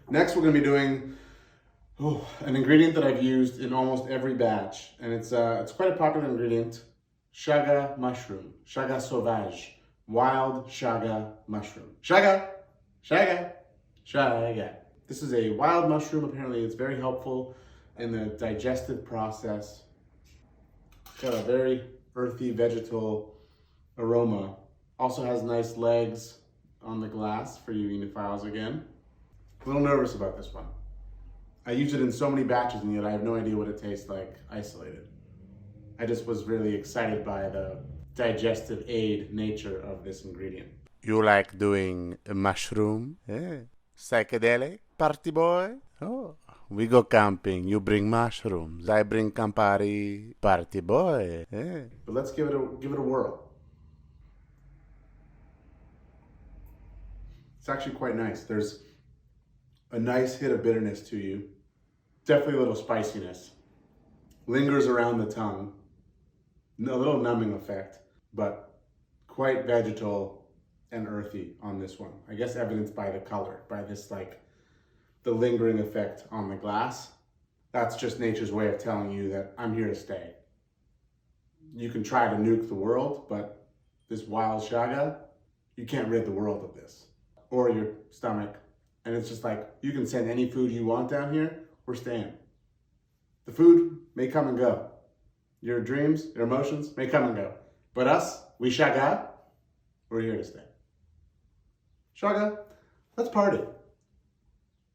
Next, we're going to be doing an ingredient that I've used in almost every batch, and it's quite a popular ingredient. Chaga mushroom, chaga sauvage, wild chaga mushroom. Chaga, chaga, chaga. This is a wild mushroom. Apparently, it's very helpful in the digestive process. It's got a very earthy vegetal aroma. Also has nice legs on the glass for you enophiles again. A little nervous about this one. I use it in so many batches and yet I have no idea what it tastes like isolated. I just was really excited by the digestive aid nature of this ingredient. You like doing a mushroom? Yeah. Psychedelic? Party boy? Oh. We go camping, you bring mushrooms, I bring Campari. Party boy. Yeah. But let's give it a whirl. It's actually quite nice. There's a nice hit of bitterness to you. Definitely a little spiciness. Lingers around the tongue. A little numbing effect, but quite vegetal and earthy on this one. I guess evidenced by the color, by this the lingering effect on the glass. That's just nature's way of telling you that I'm here to stay. You can try to nuke the world, but this wild chaga, you can't rid the world of this. Or your stomach. And it's just like, you can send any food you want down here, we're staying. The food may come and go. Your dreams, your emotions may come and go. But us, we chaga, we're here to stay. Chaga, let's party.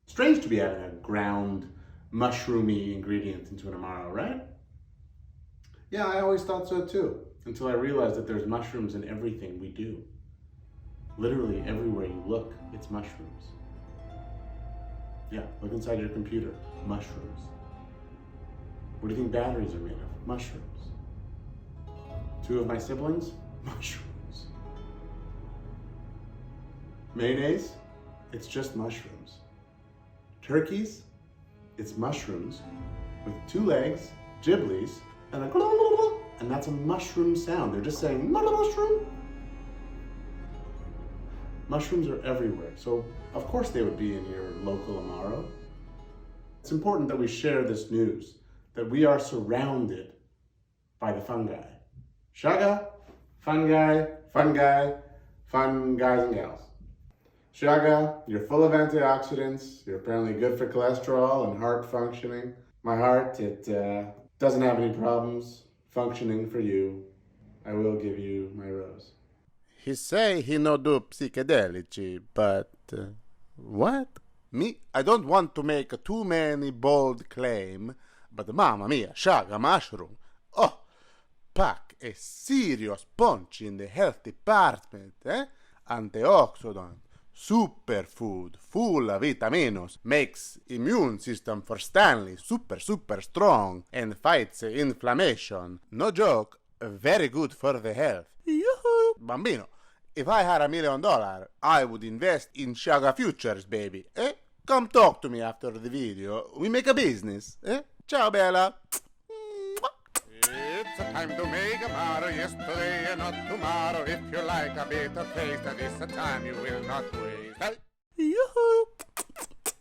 Strange to be adding a ground, mushroomy ingredient into an Amaro, right? Yeah, I always thought so too, until I realized that there's mushrooms in everything we do. Literally everywhere you look, it's mushrooms. Yeah, look inside your computer, mushrooms. What do you think batteries are made of? Mushrooms. 2 of my siblings? Mushrooms. Mayonnaise? It's just mushrooms. Turkeys? It's mushrooms with 2 legs, giblies, and that's a mushroom sound. They're just saying, mushroom. Mushrooms are everywhere, so of course they would be in your local Amaro. It's important that we share this news, that we are surrounded by the fungi. Chaga, fungi, fungi, fun guys and gals. Chaga, you're full of antioxidants, you're apparently good for cholesterol and heart functioning. My heart, it doesn't have any problems functioning for you. I will give you my rose. He say he no do psychedelici, but what? Me? I don't want to make too many bold claim, but mamma mia, chaga mushroom. Oh, pack a serious punch in the health department, eh? Antioxidant, superfood, full of vitaminos, makes immune system for Stanley super strong and fights inflammation. No joke, very good for the health. Yoo-hoo! Bambino, if I had $1 million, I would invest in Chaga Futures, baby. Eh? Come talk to me after the video. We make a business. Eh? Ciao, Bella. It's a time to make Amaro, yesterday and not tomorrow. If you like a bitter taste, this a time you will not waste. Hey. Yoo-hoo!